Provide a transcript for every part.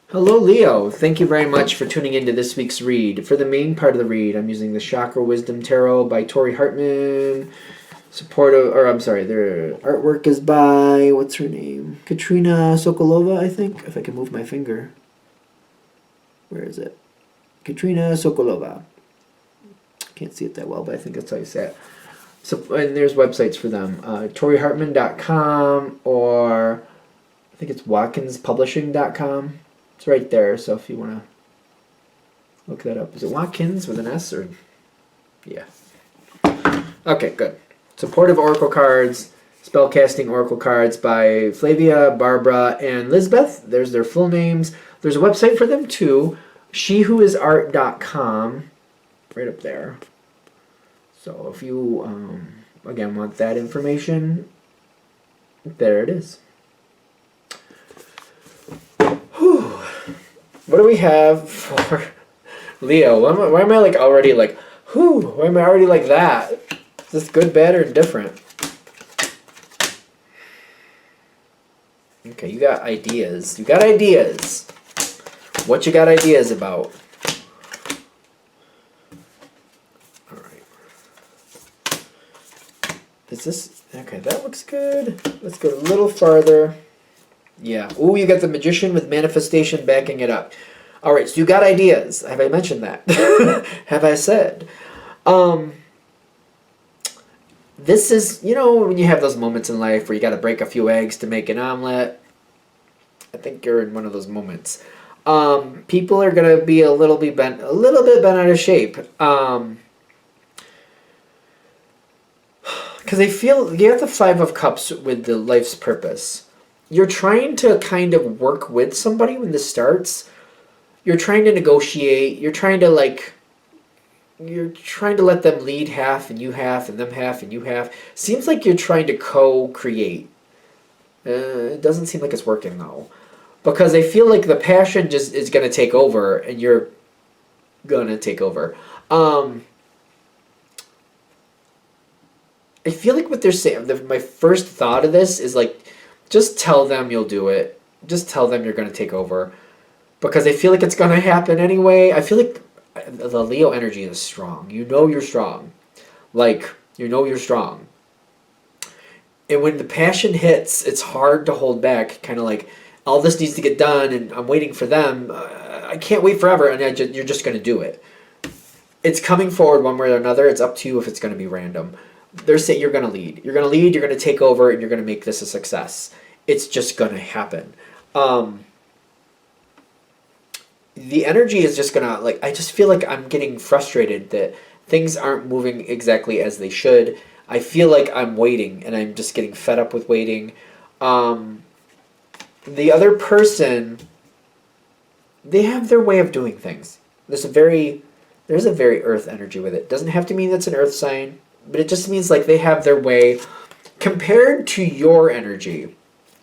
Hello, Leo. Thank you very much for tuning into this week's read. For the main part of the read, I'm using the Chakra Wisdom Tarot by Tori Hartman. Their artwork is by, what's her name? Katrina Sokolova, I think, if I can move my finger. Where is it? Katrina Sokolova. Can't see it that well, but I think that's how you say it. So, and there's websites for them. ToriHartman.com or I think it's WatkinsPublishing.com. It's right there, so if you want to look that up. Is it Watkins with an S or? Yeah. Okay, good. Supportive Oracle cards, spellcasting Oracle cards by Flavia, Barbara, and Lisbeth. There's their full names. There's a website for them too, shewhoisart.com, right up there. So if you, again, want that information, there it is. Whew. What do we have for Leo? Why am I like already like, whew, why am I already like that? Is this good, bad, or different? Okay, you got ideas. You got ideas. What you got ideas about? Alright. Is this... Okay, that looks good. Let's go a little farther. Yeah. Ooh, you got the Magician with manifestation backing it up. Alright, so you got ideas. Have I mentioned that? Have I said? This is, you know, when you have those moments in life where you got to break a few eggs to make an omelet. I think you're in one of those moments. People are going to be a little bit bent out of shape. Because they feel, you have the Five of Cups with the life's purpose. You're trying to kind of work with somebody when this starts. You're trying to negotiate. You're trying to let them lead half and you half and them half and you half. Seems like you're trying to co-create. It doesn't seem like it's working though. Because I feel like the passion just is going to take over and you're going to take over. I feel like what they're saying, my first thought of this is like, just tell them you'll do it. Just tell them you're going to take over. Because I feel like it's going to happen anyway. I feel like the Leo energy is strong. You know you're strong. Like, you know you're strong. And when the passion hits, it's hard to hold back. Kind of like, all this needs to get done and I'm waiting for them. I can't wait forever. And you're just going to do it. It's coming forward one way or another. It's up to you if it's going to be random. They're saying you're going to lead. You're going to lead, you're going to take over, and you're going to make this a success. It's just going to happen. The energy is just going to, like, I just feel like I'm getting frustrated that things aren't moving exactly as they should. I feel like I'm waiting, and I'm just getting fed up with waiting. The other person, they have their way of doing things. There's a very earth energy with it. Doesn't have to mean that's an earth sign. But it just means like they have their way compared to your energy.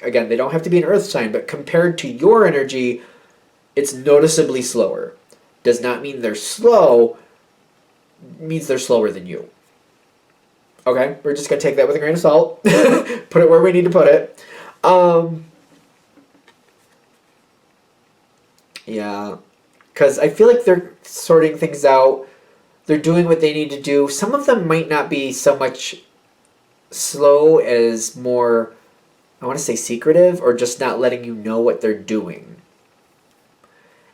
Again, they don't have to be an earth sign, but compared to your energy, it's noticeably slower. Does not mean they're slow, means they're slower than you. Okay, we're just going to take that with a grain of salt. Put it where we need to put it. Yeah, because I feel like they're sorting things out. They're doing what they need to do. Some of them might not be so much slow as more, I want to say secretive, or just not letting you know what they're doing.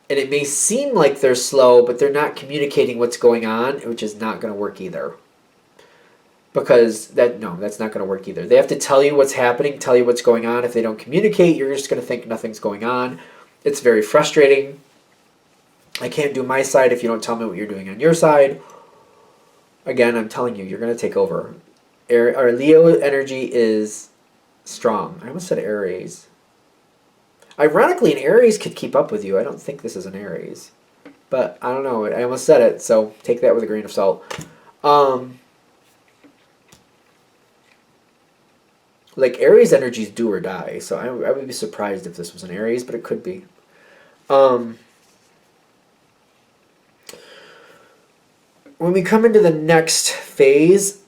And it may seem like they're slow, but they're not communicating what's going on, which is not going to work either. Because that's not going to work either. They have to tell you what's happening, tell you what's going on. If they don't communicate, you're just going to think nothing's going on. It's very frustrating. I can't do my side if you don't tell me what you're doing on your side. Again, I'm telling you, you're going to take over. Our Leo energy is strong. I almost said Aries. Ironically, an Aries could keep up with you. I don't think this is an Aries. But I don't know. I almost said it, so take that with a grain of salt. Like, Aries energies do or die, so I would be surprised if this was an Aries, but it could be. When we come into the next phase,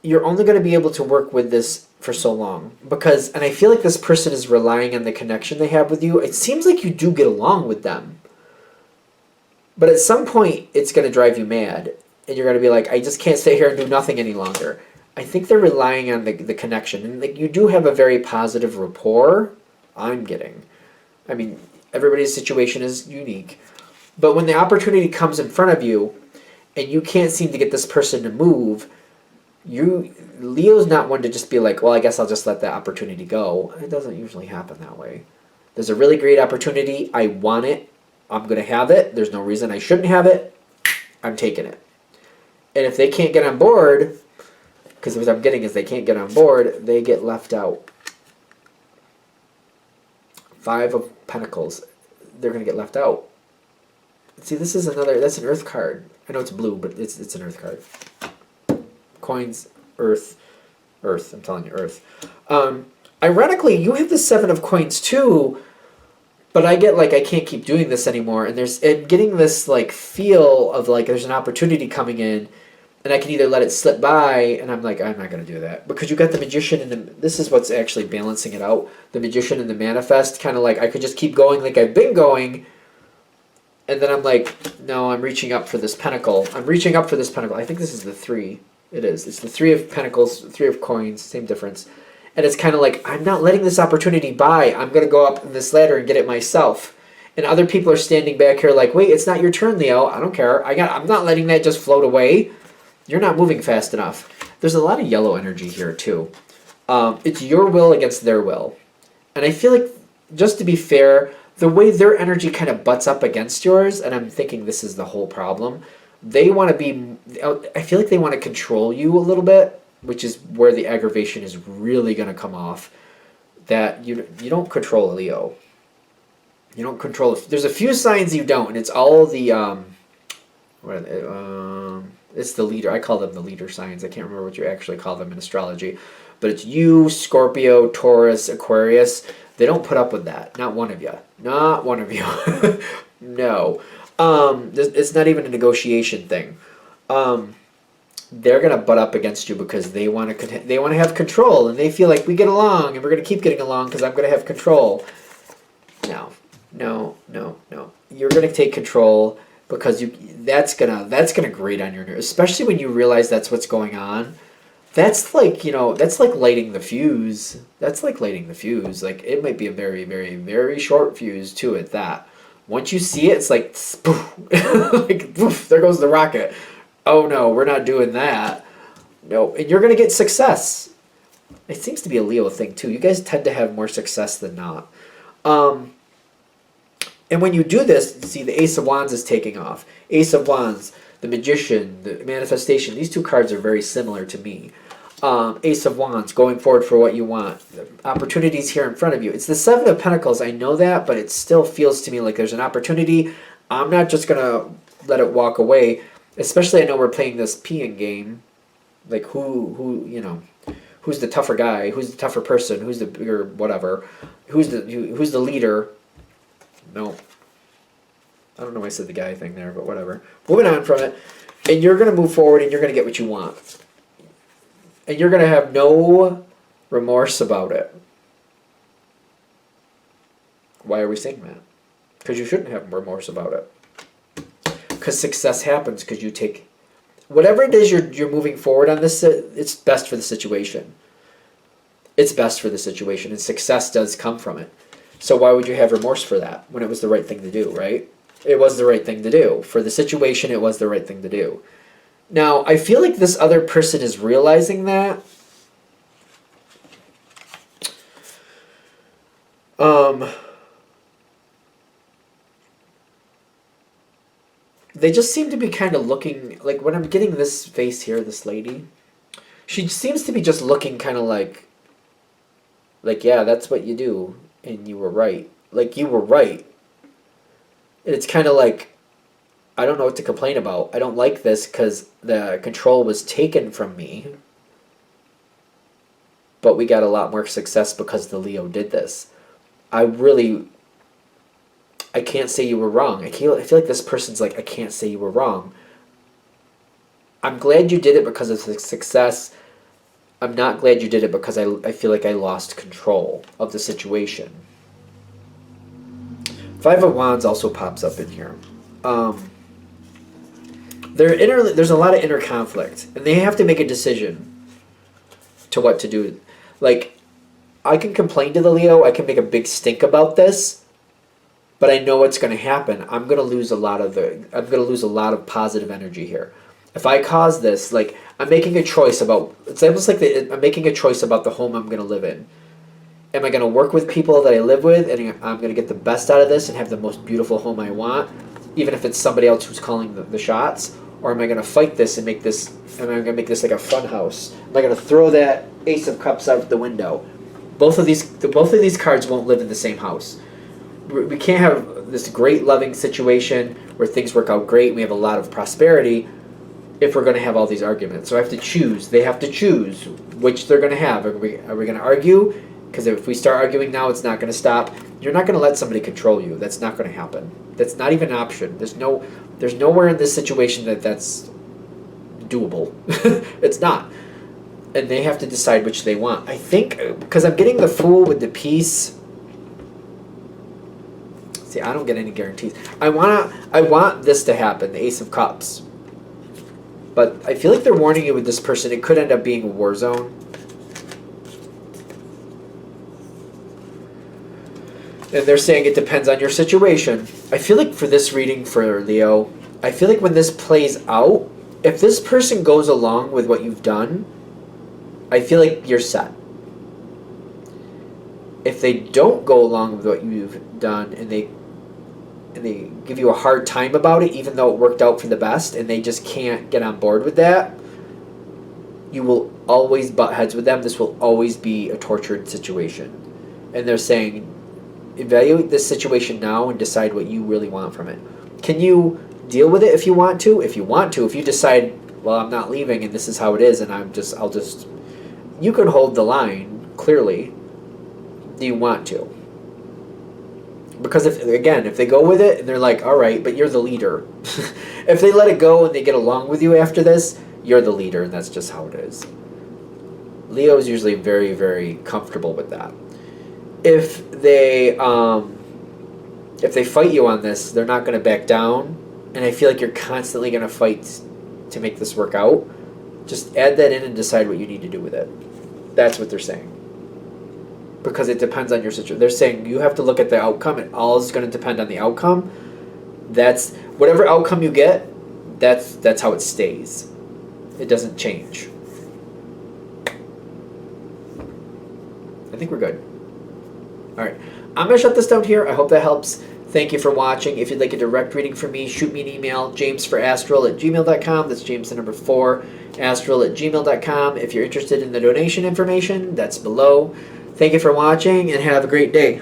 you're only going to be able to work with this for so long. Because, and I feel like this person is relying on the connection they have with you. It seems like you do get along with them. But at some point, it's going to drive you mad. And you're going to be like, I just can't stay here and do nothing any longer. I think they're relying on the connection. And like, you do have a very positive rapport, I'm getting. I mean, everybody's situation is unique. But when the opportunity comes in front of you, and you can't seem to get this person to move, Leo's not one to just be like, well, I guess I'll just let that opportunity go. It doesn't usually happen that way. There's a really great opportunity. I want it. I'm going to have it. There's no reason I shouldn't have it. I'm taking it. And if they can't get on board, because what I'm getting is they can't get on board, they get left out. 5 of Pentacles. They're going to get left out. See, this is that's an Earth card. I know it's blue, but it's an Earth card. Coins, Earth, I'm telling you, Earth. Ironically, you have the 7 of Coins too, but I get like, I can't keep doing this anymore, and getting this like feel of like there's an opportunity coming in, and I can either let it slip by, and I'm like, I'm not going to do that. Because you got the Magician and this is what's actually balancing it out. The Magician and the Manifest, kind of like, I could just keep going like I've been going, and then I'm like, no, I'm reaching up for this Pentacle. I think this is the 3. It is. It's the 3 of Pentacles, 3 of Coins, same difference. And it's kind of like, I'm not letting this opportunity by. I'm going to go up this ladder and get it myself. And other people are standing back here like, wait, it's not your turn, Leo. I don't care. I'm not letting that just float away. You're not moving fast enough. There's a lot of yellow energy here, too. It's your will against their will. And I feel like, just to be fair, the way their energy kind of butts up against yours, and I'm thinking this is the whole problem, they want to be, I feel like they want to control you a little bit, which is where the aggravation is really going to come off. That you don't control Leo. You don't control, there's a few signs you don't, and it's all the, it's the leader, I call them the leader signs, I can't remember what you actually call them in astrology, but it's you, Scorpio, Taurus, Aquarius. They don't put up with that. Not one of you. Not one of you. No. It's not even a negotiation thing. They're gonna butt up against you because they want to have control, and they feel like we get along, and we're gonna keep getting along because I'm gonna have control. No. You're gonna take control because that's gonna grate on your nerves, especially when you realize that's what's going on. That's like, that's like lighting the fuse. Like, it might be a very, very, very short fuse too at that. Once you see it, it's like, spoof, like, poof, there goes the rocket. Oh no, we're not doing that. No, and you're going to get success. It seems to be a Leo thing too. You guys tend to have more success than not. And when you do this, see, the Ace of Wands is taking off. Ace of Wands, the Magician, the Manifestation. These 2 cards are very similar to me. Ace of Wands, going forward for what you want. The opportunities here in front of you. It's the 7 of Pentacles. I know that, but it still feels to me like there's an opportunity. I'm not just going to let it walk away. Especially, I know we're playing this peeing game. Like, who's the tougher guy? Who's the tougher person? Who's the bigger whatever? Who's the leader? No. I don't know why I said the guy thing there, but whatever. Moving on from it. And you're going to move forward, and you're going to get what you want. And you're going to have no remorse about it. Why are we saying that? Because you shouldn't have remorse about it. Because success happens because you take... Whatever it is you're moving forward on this, it's best for the situation. It's best for the situation, and success does come from it. So why would you have remorse for that when it was the right thing to do, right? It was the right thing to do. For the situation, it was the right thing to do. Now, I feel like this other person is realizing that. They just seem to be kind of looking, like when I'm getting this face here, this lady, she seems to be just looking kind of like, yeah, that's what you do, and you were right. Like, you were right. And it's kind of like, I don't know what to complain about. I don't like this because the control was taken from me. But we got a lot more success because the Leo did this. I can't say you were wrong. I feel like this person's like, I can't say you were wrong. I'm glad you did it because of the success. I'm not glad you did it because I feel like I lost control of the situation. Five of Wands also pops up in here. There's a lot of inner conflict, and they have to make a decision to what to do. Like, I can complain to the Leo, I can make a big stink about this, but I know what's going to happen. I'm going to lose a lot of positive energy here. If I cause this, like, I'm making a choice about, it's almost like I'm making a choice about the home I'm going to live in. Am I going to work with people that I live with, and I'm going to get the best out of this and have the most beautiful home I want, even if it's somebody else who's calling the shots? Or am I going to fight this and make this, am I going to make this like a fun house? Am I going to throw that Ace of Cups out the window? Both of these cards won't live in the same house. We can't have this great loving situation where things work out great and we have a lot of prosperity if we're going to have all these arguments. So I have to choose. They have to choose which they're going to have. Are we going to argue? Because if we start arguing now, it's not going to stop. You're not going to let somebody control you. That's not going to happen. That's not even an option. There's nowhere in this situation that's doable. It's not. And they have to decide which they want. I think, because I'm getting the Fool with the Peace. See, I don't get any guarantees. I want this to happen, the Ace of Cups. But I feel like they're warning you with this person. It could end up being a war zone. And they're saying it depends on your situation. I feel like for this reading for Leo, I feel like when this plays out, if this person goes along with what you've done, I feel like you're set. If they don't go along with what you've done and they give you a hard time about it, even though it worked out for the best, and they just can't get on board with that, you will always butt heads with them. This will always be a tortured situation. And they're saying, evaluate this situation now and decide what you really want from it. Can you deal with it if you want to? If you decide, well, I'm not leaving and this is how it is, and I'll just, you can hold the line, clearly. Do you want to? Because if they go with it and they're like, all right, but you're the leader. If they let it go and they get along with you after this, you're the leader, and that's just how it is. Leo is usually very, very comfortable with that. If they fight you on this, they're not going to back down, and I feel like you're constantly going to fight to make this work out. Just add that in and decide what you need to do with it. That's what they're saying. Because it depends on your situation. They're saying you have to look at the outcome. It all is going to depend on the outcome. That's whatever outcome you get. That's how it stays. It doesn't change. I think we're good. All right, I'm gonna shut this down here. I hope that helps. Thank you for watching. If you'd like a direct reading from me, shoot me an email, jamesforastral@gmail.com. That's James the number 4, astral@gmail.com. If you're interested in the donation information, that's below. Thank you for watching, and have a great day.